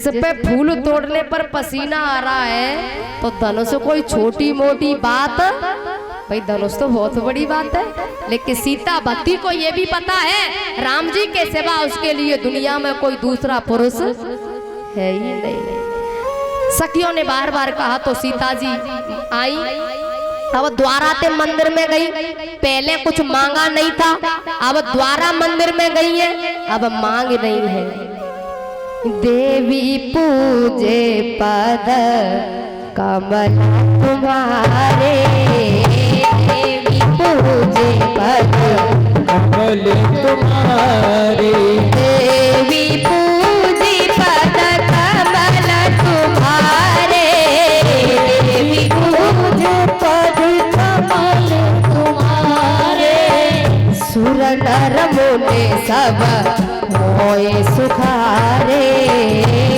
इस पे फूल तोड़ने पर पसीना आ रहा है तो धनुष कोई छोटी मोटी बात? भाई धनुष तो बहुत बड़ी बात है। लेकिन सीता भक्ति को ये भी पता है राम जी के सिवा उसके लिए दुनिया में कोई दूसरा पुरुष है ही नहीं। सखियों ने बार बार कहा तो सीता जी आई। अब द्वारा ते मंदिर में गई, पहले कुछ मांगा नहीं था, अब द्वारा मंदिर में गई है, अब मांग नहीं है। देवी पूजे पद कमल तुम्हारे, देवी पूजे पद कमल तुम्हारे, देवी पूजे पद कमल तुम्हारे, देवी पूजे पद कमल तुम्हारे, सुर नर मुनि सब होए सुखारे,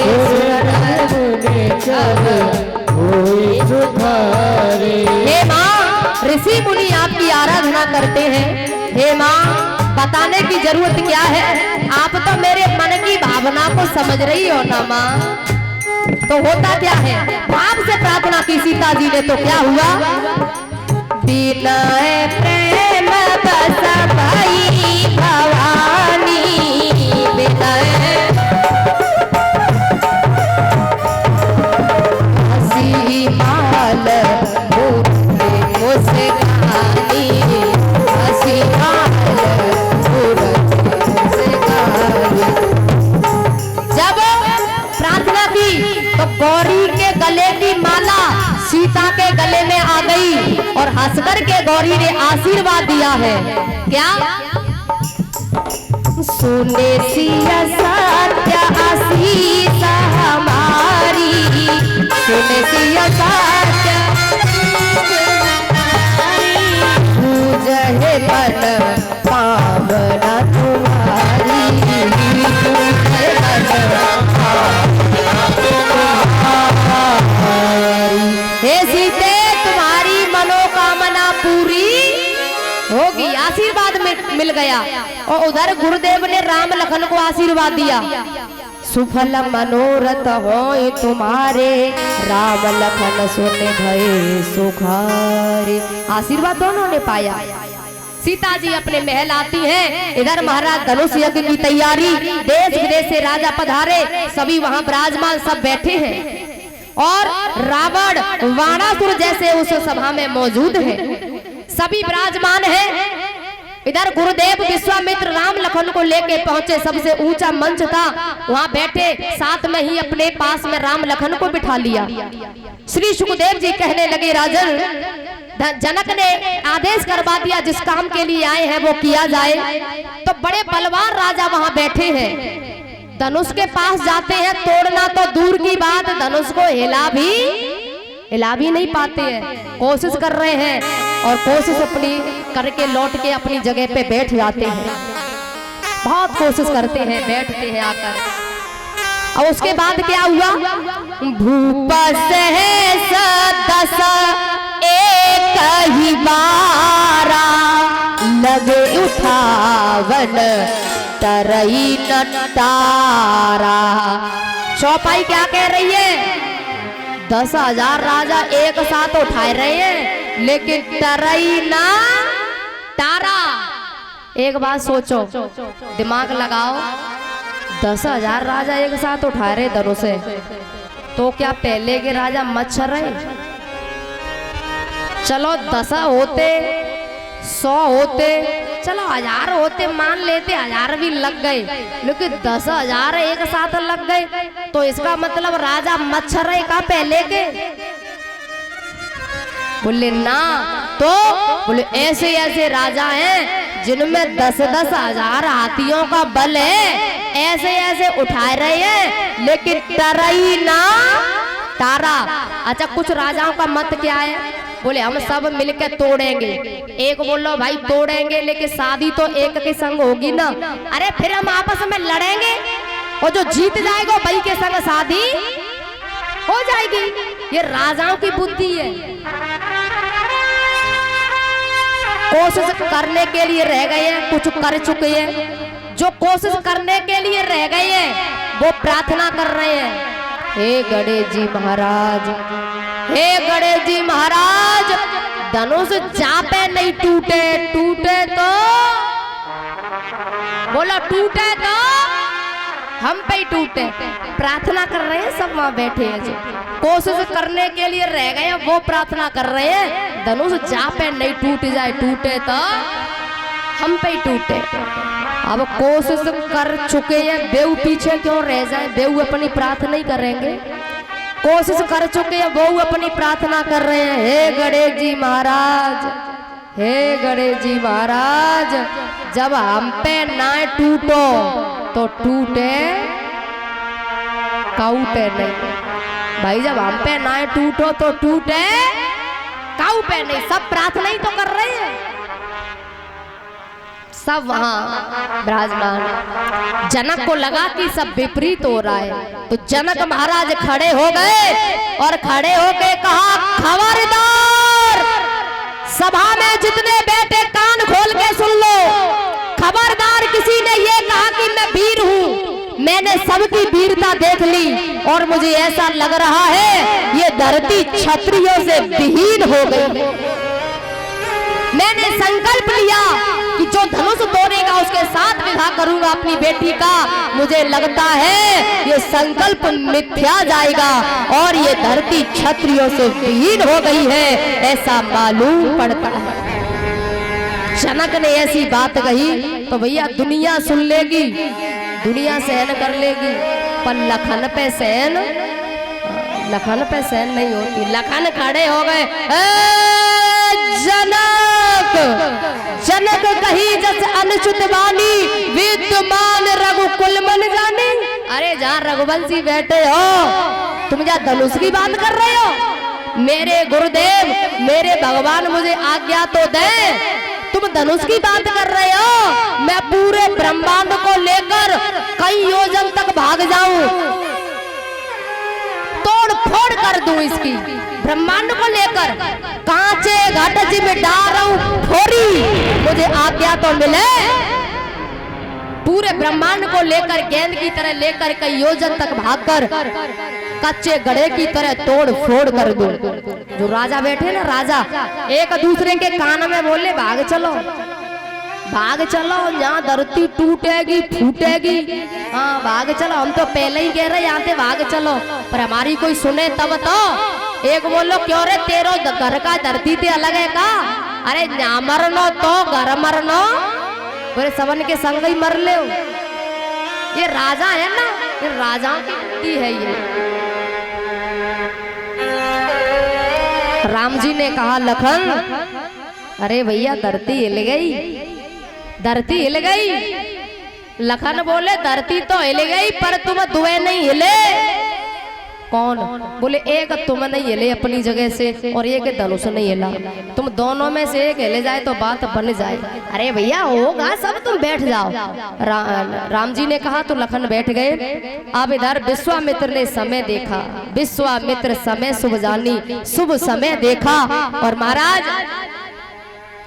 सुर नर मुनि सब होए सुखारे। हे माँ, ऋषि मुनि आपकी आराधना करते हैं। हे माँ, बताने की जरूरत क्या है, आप तो मेरे मन की भावना को समझ रही हो ना माँ। तो होता क्या है, भाव से प्रार्थना की सीता जी ने तो क्या हुआ, विनय प्रेम बस भई भवानी, विनय हसी माल मूर्ति मुस्कानी, हसी माल मूर्ति मुस्कानी। जब प्रार्थना की तो गौरी के गले की माला सीता के गले में आ गई और हंसकर के गौरी ने आशीर्वाद दिया है। क्या? सुने सिया सत्य आशीष हमारी, सुने सिया सत्य पूजहे मन पावना तुम्हारी, पूजहे मन पावना तुम्हारी। हे सीते, तुम्हारी मनोकामना पूरी होगी। आशीर्वाद मिल गया। और उधर गुरुदेव ने राम लखन को आशीर्वाद दिया, सुफल मनोरथ होए तुम्हारे, राम लखन सुने भये सुखारे। आशीर्वाद दोनों ने पाया। सीता जी अपने महल आती हैं, इधर महाराज धनुष यज्ञ की तैयारी, देश विदेश से राजा पधारे, सभी वहां विराजमान सब बैठे हैं और रावण वाणासुर जैसे उस सभा में मौजूद है, सभी विराजमान हैं। इधर गुरुदेव विश्वामित्र राम लखन को लेके पहुंचे, सबसे ऊंचा मंच था, वहां बैठे, साथ में ही अपने पास में राम लखन को बिठा लिया। श्री सुखदेव जी कहने लगे, राजन, जनक ने आदेश करवा दिया, जिस काम के लिए आए हैं वो किया जाए। तो बड़े बलवान राजा वहां बैठे हैं, धनुष के पास जाते हैं, तोड़ना तो दूर की बात, धनुष को हिला भी नहीं पाते हैं। कोशिश कर रहे हैं और कोशिश अपनी करके लौट के अपनी जगह पे बैठ जाते हैं, बहुत कोशिश करते हैं, बैठते हैं आकर। और उसके बाद क्या हुआ, भूप सहस दस एक ही बारा, लगे उठावन तरई नटारा। चौपाई क्या कह रही है, 10,000 राजा एक साथ उठाए रहे हैं, लेकिन तरई ना तारा। एक बात सोचो, दिमाग लगाओ, 10,000 राजा एक साथ उठा रहे धनुष से, तो क्या पहले के राजा मच्छर रहे? चलो 10 होते, 100 होते, चलो 1000 होते, मान लेते 1000 भी लग गए, लेकिन 10,000 एक साथ लग गए, तो इसका मतलब राजा मच्छर है का पहले के? बोले ना, तो बोले ऐसे ऐसे राजा हैं जिनमें 10-10 हजार हाथियों का बल है, ऐसे ऐसे उठा रहे हैं, लेकिन तरई ना तारा। अच्छा, कुछ राजाओं का मत क्या है, बोले हम सब मिलकर तोड़ेंगे। एक बोलो भाई तोड़ेंगे, लेकिन शादी तो एक के संग होगी ना। अरे फिर हम आपस में लड़ेंगे और जो जीत जाएगा भाई के संग शादी हो जाएगी। ये राजाओं की बुद्धि है। कोशिश करने के लिए रह गए हैं, कुछ कर चुके हैं। जो कोशिश करने के लिए रह गए हैं वो प्रार्थना कर रहे हैं। हे गणेश जी महाराज, हे गणेश जी महाराज, धनुष चापे नहीं टूटे, टूटे तो बोलो, टूटे तो हम पे ही टूटे। प्रार्थना कर रहे हैं सब वहां बैठे हैं जो कोशिश करने के लिए रह गए वो प्रार्थना कर रहे हैं, धनुष चापे नहीं टूट जाए, टूटे तो हम पे ही टूटे। अब कोशिश कर चुके हैं, बेऊ पीछे क्यों रह जाए, बेऊ अपनी प्रार्थना ही करेंगे। कोशिश कर चुके हैं वो अपनी प्रार्थना कर रहे हैं। हे गणेश जी महाराज, हे गणेश जी महाराज, जब हम पे ना टूटो तो टूटे काउटे नहीं भाई, जब हम पे ना टूटो तो टूटे काउ पे नहीं। सब प्रार्थना ही तो कर रहे हैं, सब वहां विराजमान। जनक को लगा कि सब विपरीत हो रहा है, तो जनक महाराज खड़े हो गए और खड़े होके कहा, खबरदार, सभा में जितने बैठे कान खोल के सुन लो, खबरदार किसी ने ये कहा कि मैं वीर हूँ, मैंने सबकी वीरता देख ली और मुझे ऐसा लग रहा है ये धरती क्षत्रियों से विहीन हो गई। मैंने संकल्प लिया कि जो धनुष तोड़ेगा उसके साथ विवाह करूंगा अपनी बेटी का। मुझे लगता है ये संकल्प मिथ्या जाएगा और ये धरती क्षत्रियों से विहीन हो गई है, ऐसा मालूम पड़ता है। जनक ने ऐसी बात कही तो भैया दुनिया सुन लेगी, दुनिया सहन कर लेगी, पर लखन पे सहन, लखन पे सहन नहीं होती। लखन खड़े हो गए, जनक, जनक कही जस अनुचित वाणी, विद्यमान रघुकुल मन जाने। अरे जहाँ रघुवंशी बैठे हो तुम जहाँ धनुष की बात कर रहे हो, मेरे गुरुदेव मेरे भगवान मुझे आज्ञा तो दे, तुम धनुष की बात कर रहे हो, मैं पूरे ब्रह्मांड को लेकर कई योजन तक भाग जाऊं, तोड़ फोड़ कर दूं इसकी, ब्रह्मांड को लेकर कांचे घट जिब डारूं फोरी, मुझे आज्ञा तो मिले, पूरे ब्रह्मांड को लेकर गेंद की तरह लेकर कई योजन तक भागकर कच्चे गड़े की तरह तोड़ फोड़ कर दूं। जो राजा बैठे ना, राजा एक दूसरे के कान में बोले, भाग चलो, भाग चलो, यहाँ धरती टूटेगी फूटेगी, हाँ भाग चलो। हम तो पहले ही कह रहे यहाँ से भाग चलो, पर हमारी कोई सुने तब तो। एक बोलो, क्यों रे तेरो घर का धरती ते अलग है का? अरे ना मरनो तो घर मरनो, बोले सवन के संग ही मर ले। ये राजा है ना, ये राजाओं की है ये। राम जी ने कहा, लखन, अरे भैया धरती हिल गई, धरती हिल गई। लखन बोले, धरती तो हिल गई पर तुम दुए नहीं हिले। कौन? बोले एक तुम नहीं हिले अपनी जगह से और एक धनुष नहीं हिला, तुम दोनों में से एक हिले जाए तो बात बन जाए। अरे भैया होगा सब, तुम बैठ जाओ। राम जी ने कहा तो लखन बैठ गए। अब इधर विश्वामित्र ने समय देखा, विश्वामित्र समय शुभ जानी, शुभ समय देखा और महाराज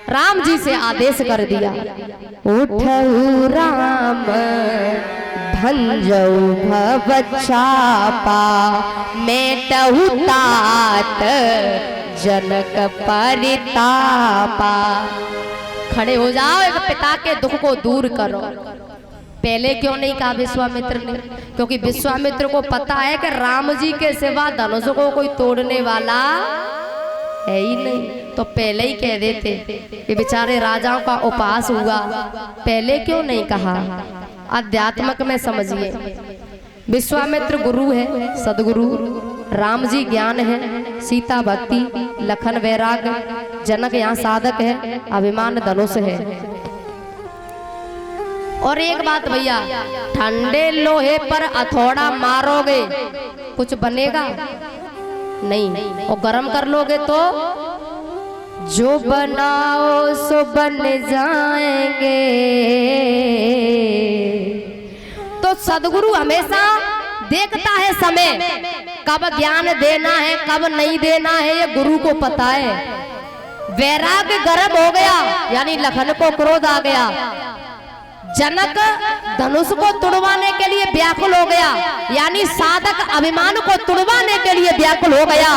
राम जी से आदेश कर दिया, उठऊ राम भंजऊ भवचापा, मेटहु तात जनक परितापा। खड़े हो जाओ, एक पिता के दुख को दूर करो। पहले क्यों नहीं कहा विश्वामित्र ने? क्योंकि विश्वामित्र को पता है कि राम जी के सिवा धनुष को कोई तोड़ने वाला है ही नहीं, तो पहले ही कह देते। ये बेचारे राजाओं का उपहास हुआ, पहले क्यों नहीं कहा? अध्यात्मक में समझिए, विश्वामित्र गुरु है, सदगुरु, राम जी ज्ञान है, सीता भक्ति, लखन वैराग, जनक यहाँ साधक है, अभिमान धनुष है। और एक बात भैया, ठंडे लोहे पर हथौड़ा मारोगे कुछ बनेगा नहीं, और गरम कर लोगे तो जो बनाओ सो बन जाएंगे। तो सदगुरु हमेशा देखता है समय, कब ज्ञान देना है कब नहीं देना है, ये गुरु को पता है। वैराग्य गर्म हो गया, यानी लखन को क्रोध आ गया, जनक धनुष को तुड़वाने के लिए व्याकुल हो गया, यानी साधक अभिमान को तुड़वाने के लिए व्याकुल हो गया।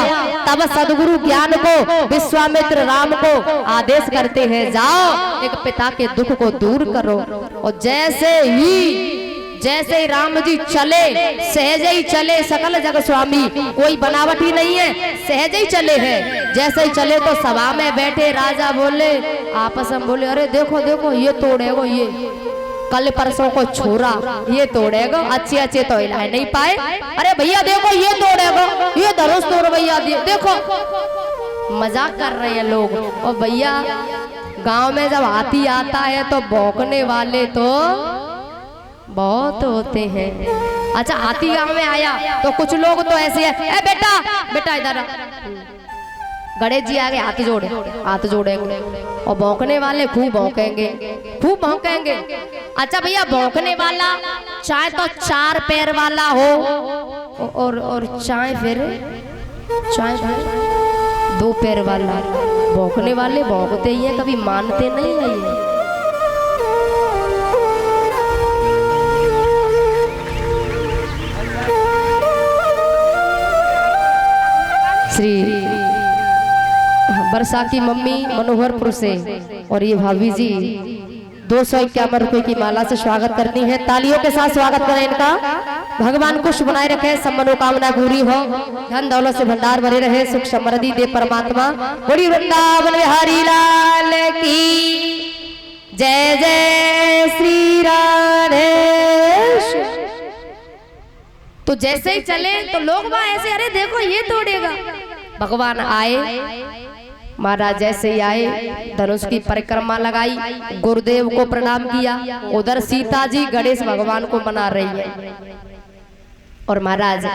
तब सदगुरु ज्ञान को विश्वामित्र राम को आदेश करते हैं, जाओ एक पिता के दुख को दूर करो। और जैसे ही राम जी चले, सहज ही चले, सकल जग स्वामी, कोई बनावट ही नहीं है, सहज ही चले हैं। जैसे ही चले तो सभा में बैठे राजा बोले, आपस में बोले, अरे देखो देखो ये तोड़ेगो, ये कल परसों को छोरा ये तोड़ेगा, अच्छे तो हिला नहीं पाए। अरे भैया देखो ये तोड़ेगा, ये धनुष तोड़ भैया, देखो मजाक कर रहे हैं लोग। और भैया गांव में जब हाथी आता है तो भौंकने वाले तो बहुत होते हैं। अच्छा हाथी गांव में आया तो कुछ लोग तो ऐसे है, ए बेटा बेटा इधर, गणेश जी आगे हाथ जोड़ेंगे और भौंकने वाले खूब भौंकेंगे। अच्छा भैया भौंकने वाला चाहे तो 4 पैर वाला हो और चाहे फिर 2 पैर वाला, भौंकने वाले भौंकते ही है, कभी मानते नहीं है ये। श्री वर्षा की मम्मी मनोहरपुर से और ये भाभी जी 251 रुपए की माला से स्वागत करती है। तालियों के साथ स्वागत करें इनका। भगवान खुश बनाए रखे, सब मनोकामना पूरी हो, धन दौलत से भंडार भरे रहे, सुख समृद्धि दे परमात्मा। बोली वृंदावन बिहारी लाल की जय, जय श्री राधे। तो जैसे ही चले तो लोग वहां ऐसे, अरे देखो ये तोड़ेगा। भगवान आए, महाराज जैसे ही आए धनुष की परिक्रमा लगाई, गुरुदेव को प्रणाम किया। उधर सीता जी गणेश भगवान को मना रही है और महाराज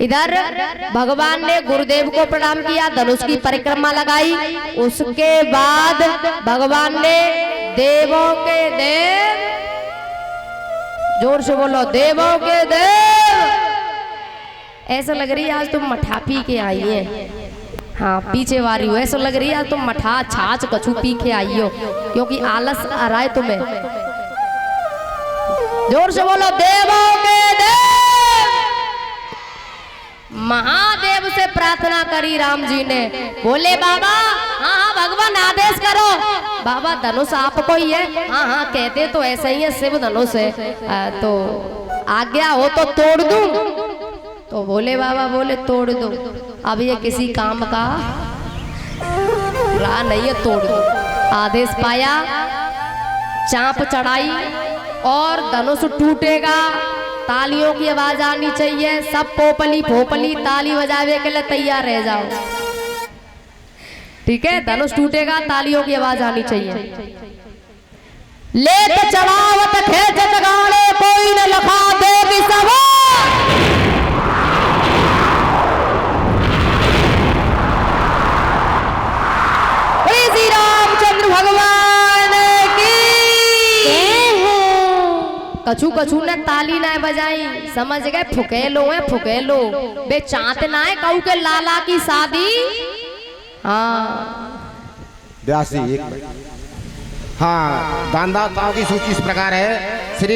इधर भगवान ने गुरुदेव को प्रणाम किया, धनुष की परिक्रमा लगाई। उसके बाद भगवान ने देवों के देव, जोर से बोलो, देवों के देव। ऐसा लग रही है आज तुम मठा पी के आई है, हाँ पीछे वाली हो, ऐसा लग रही है तुम मठा छाछ कछू पी के आई हो, क्योंकि आलस आ रहा है तुम्हें। जोर से बोलो, देवों के देव। महादेव से प्रार्थना करी राम जी ने, बोले बाबा हाँ भगवान आदेश करो। बाबा धनुष आपको ही है? हाँ कहते तो ऐसा ही है, शिव धनुष है, तो आज्ञा हो तो तोड़ दूं। तो बोले बाबा बोले तोड़ दो, अब ये किसी काम का रहा नहीं है, तोड़ दो। आदेश पाया, चांप चढ़ाई और धनुष टूटेगा, तालियों की आवाज आनी चाहिए, सब पोपली फोपली ताली बजावे के लिए तैयार रह जाओ, ठीक है? धनुष टूटेगा, तालियों की आवाज आनी चाहिए। लेत चढ़ावत खेचत गाड़े, कोई न लखा देवी सवा। श्री रामचंद्र भगवान की। कछू कछू ने ताली ना बजाई, समझ गए? फुकेलो है फुकेलो, बे चांत ना है कहू के लाला की शादी। हाँ व्यासी एक, हाँ दानदाताओं की सूची इस प्रकार है। श्री